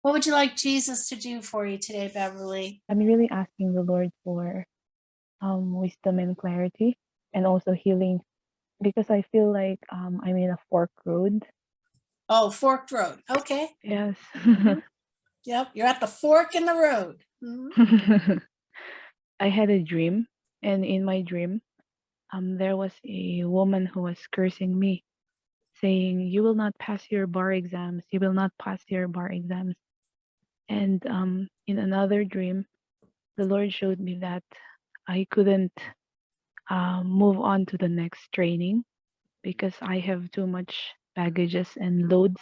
What would you like Jesus to do for you today, Beverly? I'm really asking the Lord for wisdom and clarity, and also healing, because I feel like I'm in a fork road. Oh, forked road. Okay. Yes. Yep. You're at the fork in the road. Mhm. I had a dream, and in my dream, there was a woman who was cursing me, saying, "You will not pass your bar exams. You will not pass your bar exams." And in another dream, the Lord showed me that I couldn't move on to the next training because I have too much baggages and loads.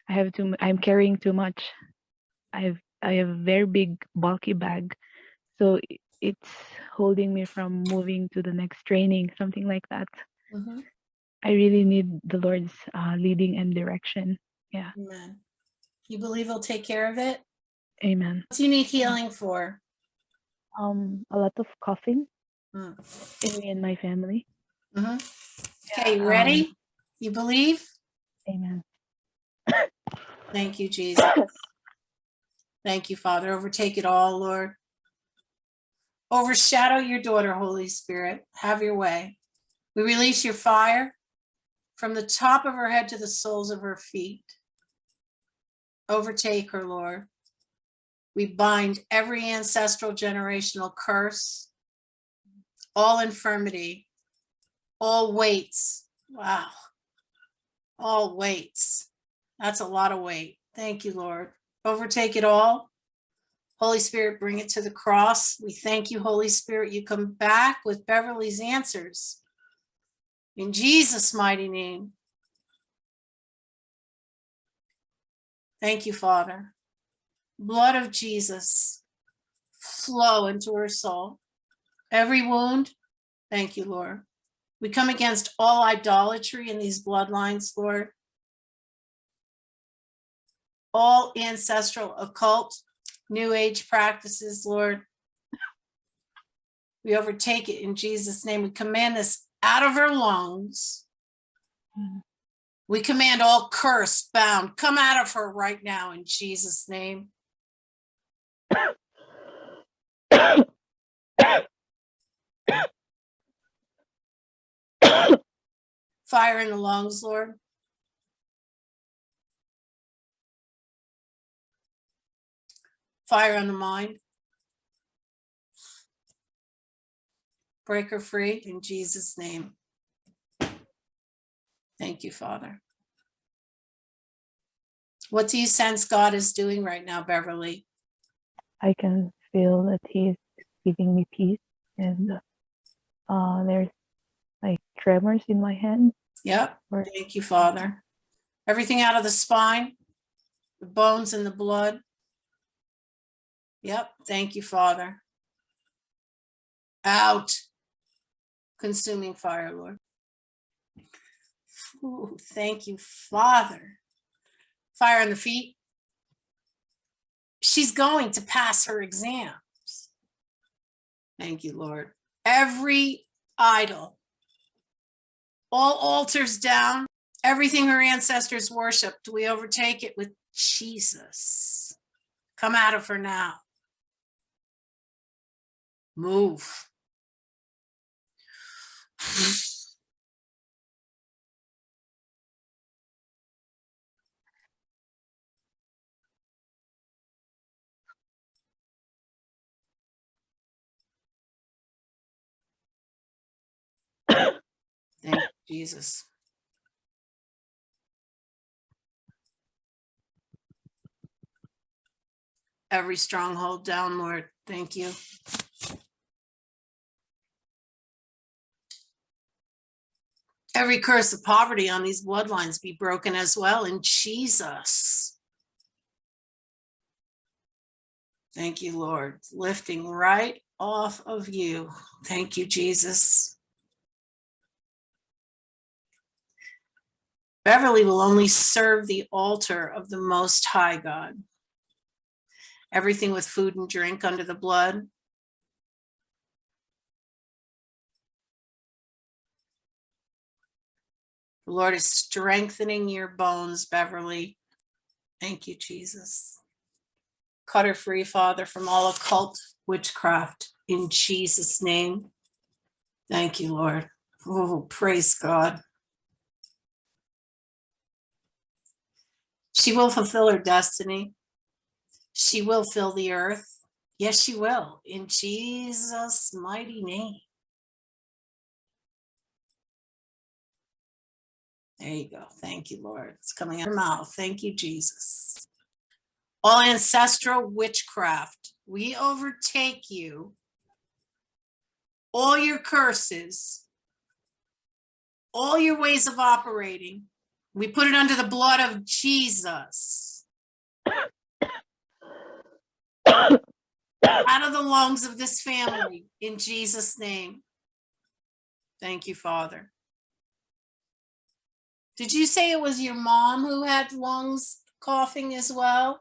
I'm carrying too much. I have a very big bulky bag. So it's holding me from moving to the next training, something like that. Mhm. I really need the Lord's leading and direction. Yeah. Amen. You believe he'll take care of it? Amen. What do you need healing for? A lot of coughing Mm. in me and my family. Mhm. Yeah. Okay, you ready? You believe? Amen. Thank you, Jesus. Thank you, Father. Overtake it all, Lord. Overshadow your daughter, Holy Spirit. Have your way. We release your fire from the top of her head to the soles of her feet. Overtake her, Lord. We bind every ancestral generational curse, all infirmity, all weights. Wow. All weights. That's a lot of weight. Thank you, Lord. Overtake it all. Holy Spirit, bring it to the cross. We thank you, Holy Spirit. You come back with Beverly's answers. In Jesus' mighty name. Thank you, Father. Blood of Jesus flow into her soul. Every wound, thank you, Lord. We come against all idolatry in these bloodlines, Lord. All ancestral, occult, New Age practices, Lord. We overtake it in Jesus' name. We command this out of her lungs. We command all curse bound, come out of her right now in Jesus' name. Fire in the lungs, Lord. Fire on the mind. Break her free in Jesus' name. Thank you, Father. What do you sense God is doing right now, Beverly? I can feel that He's giving me peace, and there's like tremors in my hand. Yep. Thank you, Father. Everything out of the spine, the bones and the blood. Yep. Thank you, Father. Out. Consuming fire, Lord. Ooh, thank you, Father. Fire on the feet. She's going to pass her exams. Thank you, Lord. Every idol, all altars down, everything her ancestors worshipped, we overtake it with Jesus. Come out of her now. Move. Thank you, Jesus. Every stronghold down, Lord. Thank you. Every curse of poverty on these bloodlines be broken as well in Jesus. Thank you, Lord. Lifting right off of you. Thank you, Jesus. Beverly will only serve the altar of the Most High God. Everything with food and drink under the blood. The Lord is strengthening your bones, Beverly. Thank you, Jesus. Cut her free, Father, from all occult witchcraft in Jesus' name. Thank you, Lord. Oh, praise God. She will fulfill her destiny. She will fill the earth. Yes, she will. In Jesus' mighty name. There you go. Thank you, Lord. It's coming out of her mouth. Thank you, Jesus. All ancestral witchcraft, we overtake you. All your curses, all your ways of operating, we put it under the blood of Jesus. Out of the lungs of this family, in Jesus' name. Thank you, Father. Did you say it was your mom who had lungs coughing as well?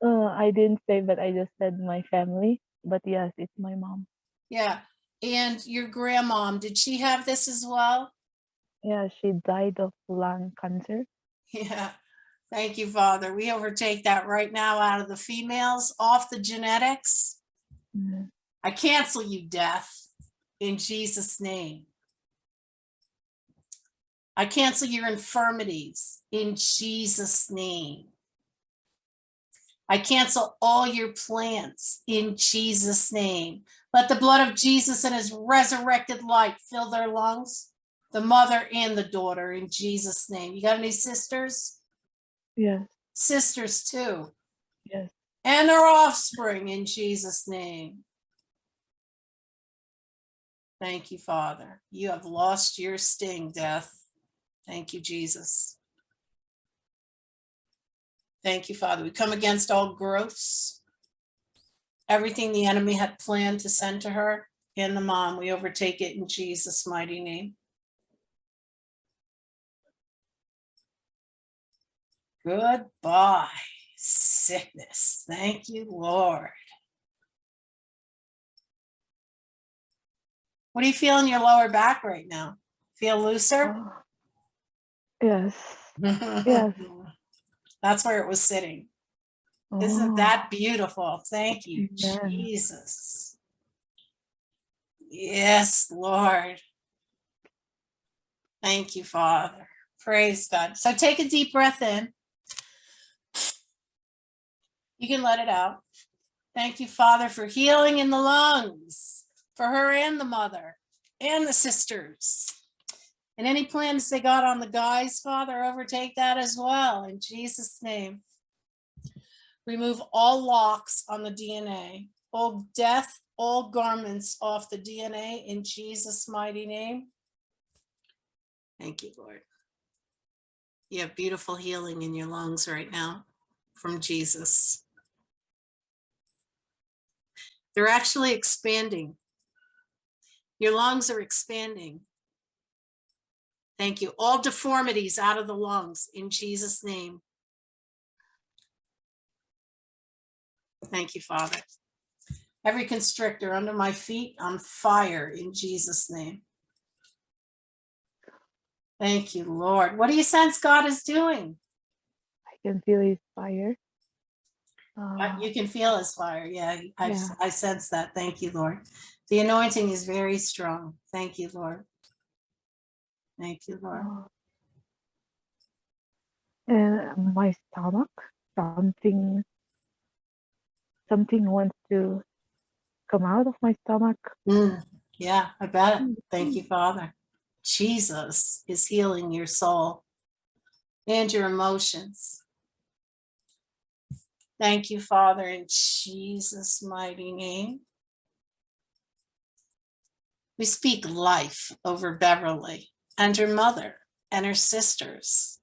I didn't say, but I just said my family. But yes, it's my mom. Yeah. And your grandmom, did she have this as well? Yeah, she died of lung cancer. Yeah. Thank you, Father. We overtake that right now out of the females, off the genetics. Mm. I cancel you, death, in Jesus' name. I cancel your infirmities in Jesus' name. I cancel all your plans in Jesus' name. Let the blood of Jesus and his resurrected light fill their lungs, the mother and the daughter, in Jesus' name. You got any sisters? Yes, Sisters too. yes. And their offspring in Jesus' name. Thank you, Father. You have lost your sting, death. Thank you, Jesus. Thank you, Father. We come against all growths, everything the enemy had planned to send to her and the mom. We overtake it in Jesus' mighty name. Goodbye, sickness. Thank you, Lord. What do you feel in your lower back right now? Feel looser? Oh, yes, yes. That's where it was sitting. Isn't Oh, that beautiful? Thank you, amen. Jesus. Yes, Lord. Thank you, Father. Praise God. So take a deep breath in. You can let it out. Thank you, Father, for healing in the lungs, for her and the mother and the sisters. And any plans they got on the guys, Father, overtake that as well in Jesus' name. Remove all locks on the DNA, all death, all garments off the DNA in Jesus' mighty name. Thank you, Lord. You have beautiful healing in your lungs right now from Jesus. They're actually expanding. Your lungs are expanding. Thank you. All deformities out of the lungs in Jesus' name. Thank you, Father. Every constrictor under my feet on fire in Jesus' name. Thank you, Lord. What do you sense God is doing? I can feel his fire. You can feel his fire. Yeah, Yeah. I sense that. Thank you, Lord. The anointing is very strong. Thank you, Lord. Thank you, Lord. Oh. And my stomach, something wants to come out of my stomach. Yeah, I bet. Thank you, Father. Jesus is healing your soul and your emotions. Thank you, Father, in Jesus' mighty name. We speak life over Beverly and her mother and her sisters.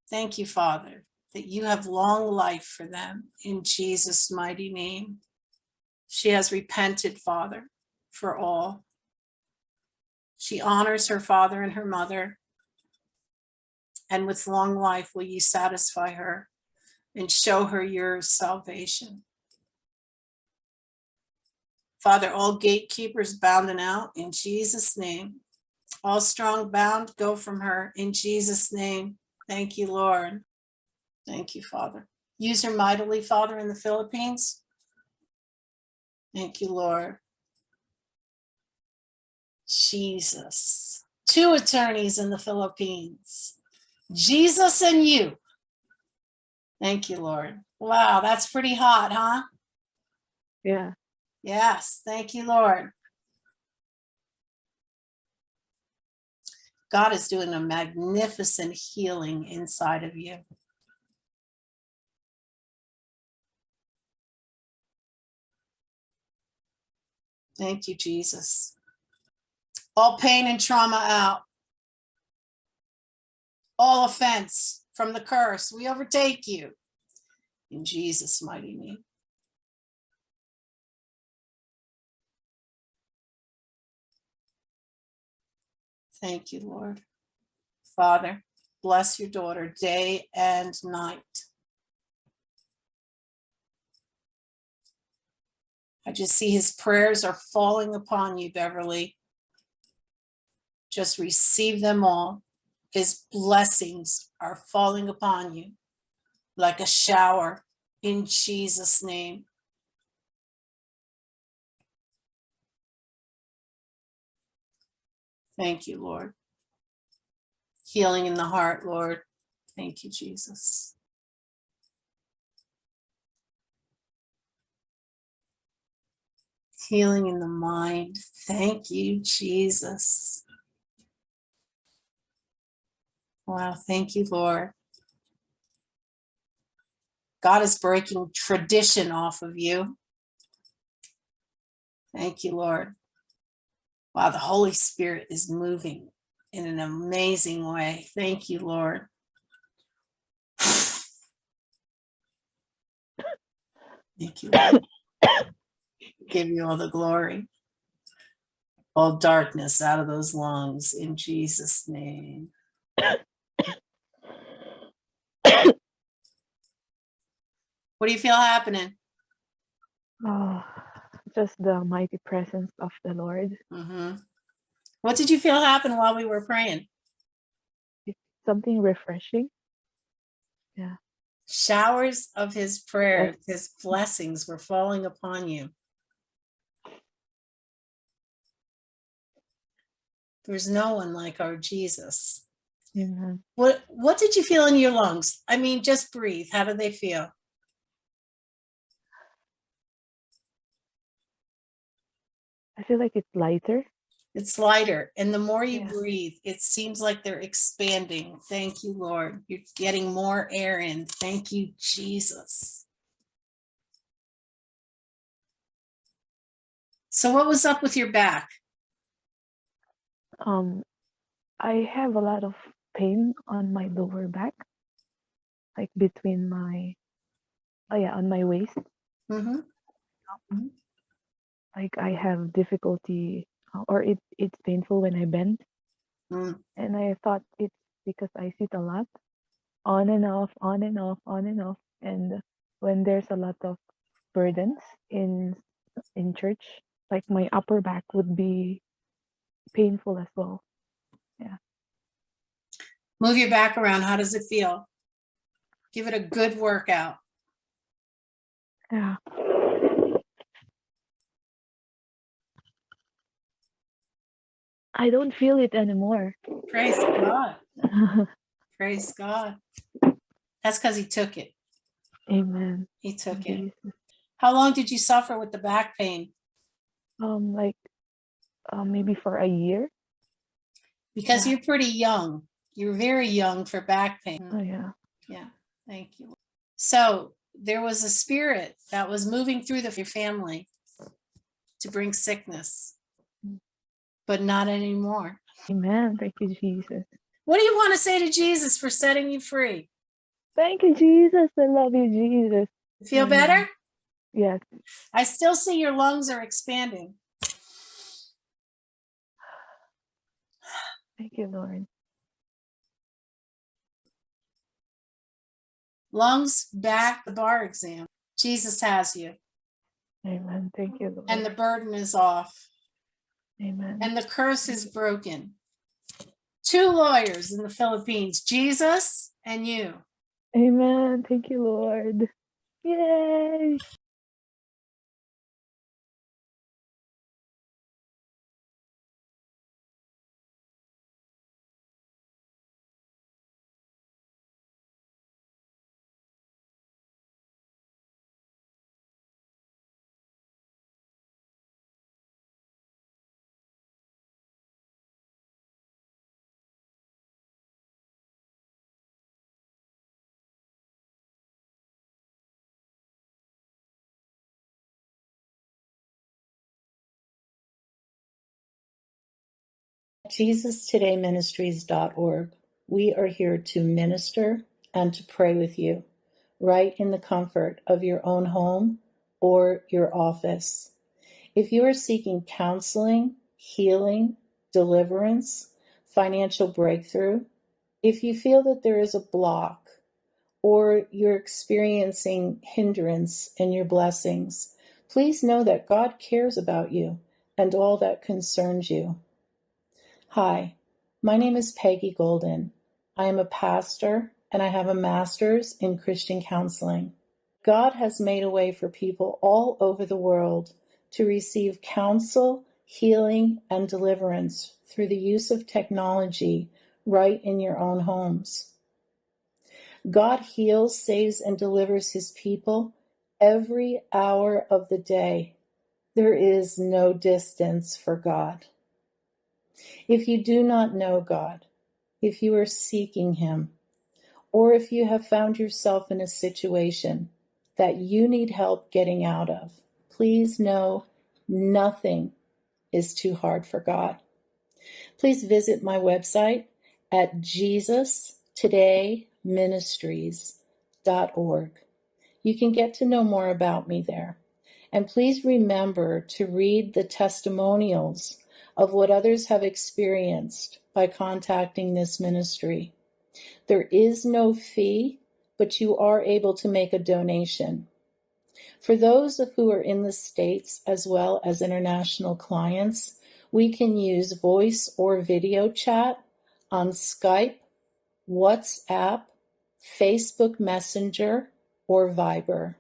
Thank you, Father, that you have long life for them in Jesus' mighty name. She has repented, Father, for all. She honors her father and her mother. And with long life, will you satisfy her and show her your salvation? Father, all gatekeepers bound and out in Jesus' name. All strong bound, go from her in Jesus' name. Thank you, Lord. Thank you, Father. Use her mightily, Father, in the Philippines. Thank you, Lord. Jesus. 2 attorneys in the Philippines. Jesus and you. Thank you, Lord. Wow, that's pretty hot, huh? Yeah. Yes, thank you, Lord. God is doing a magnificent healing inside of you. Thank you, Jesus. All pain and trauma out. All offense from the curse. We overtake you. In Jesus' mighty name. Thank you, Lord. Father, bless your daughter day and night. I just see his prayers are falling upon you, Beverly. Just receive them all. His blessings are falling upon you like a shower in Jesus' name. Thank you, Lord. Healing in the heart, Lord. Thank you, Jesus. Healing in the mind. Thank you, Jesus. Wow, thank you, Lord. God is breaking tradition off of you. Thank you, Lord. Wow, the Holy Spirit is moving in an amazing way. Thank you, Lord. Thank you, Lord. Give you all the glory. All darkness out of those lungs in Jesus' name. What do you feel happening? Oh, just the mighty presence of the Lord. Mm-hmm. What did you feel happen while we were praying? It's something refreshing. Yeah. Showers of his prayers, his blessings were falling upon you. There's no one like our Jesus. Amen. What did you feel in your lungs? I mean, just breathe. How do they feel? I feel like it's lighter. It's lighter. And the more you Yeah. breathe, it seems like they're expanding. Thank you, Lord. You're getting more air in. Thank you, Jesus. So what was up with your back? I have a lot of pain on my lower back, like between my, on my waist. Mm-hmm. Like I have difficulty, or it's painful when I bend. Mm. And I thought it's because I sit a lot, on and off, on and off, on and off. And when there's a lot of burdens in church, like my upper back would be painful as well. Yeah. Move your back around. How does it feel? Give it a good workout. Yeah. I don't feel it anymore. Praise God. Praise God. That's because he took it. Amen. He took Jesus. it. How long did you suffer with the back pain? Maybe for a year. Because you're pretty young. You're very young for back pain. Oh yeah. Yeah. Thank you. So there was a spirit that was moving through your family to bring sickness, but not anymore. Amen. Thank you, Jesus. What do you want to say to Jesus for setting you free? Thank you, Jesus. I love you, Jesus. Feel better? Yes. I still see your lungs are expanding. Thank you, Lord. Lungs, back, the bar exam. Jesus has you. Amen. Thank you, Lord. And the burden is off. Amen. And the curse is broken. 2 lawyers in the Philippines, Jesus and you. Amen. Thank you, Lord. Yay. Jesus Today Ministries.org. We are here to minister and to pray with you, right in the comfort of your own home or your office. If you are seeking counseling, healing, deliverance, financial breakthrough, if you feel that there is a block or you're experiencing hindrance in your blessings, please know that God cares about you and all that concerns you. Hi, my name is Peggy Golden. I am a pastor and I have a master's in Christian counseling. God has made a way for people all over the world to receive counsel, healing, and deliverance through the use of technology right in your own homes. God heals, saves, and delivers his people every hour of the day. There is no distance for God. If you do not know God, if you are seeking him, or if you have found yourself in a situation that you need help getting out of, please know nothing is too hard for God. Please visit my website at JesusTodayMinistries.org. You can get to know more about me there. And please remember to read the testimonials of what others have experienced by contacting this ministry. There is no fee, but you are able to make a donation. For those who are in the States as well as international clients, we can use voice or video chat on Skype, WhatsApp, Facebook Messenger, or Viber.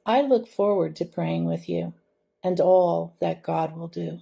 I look forward to praying with you and all that God will do.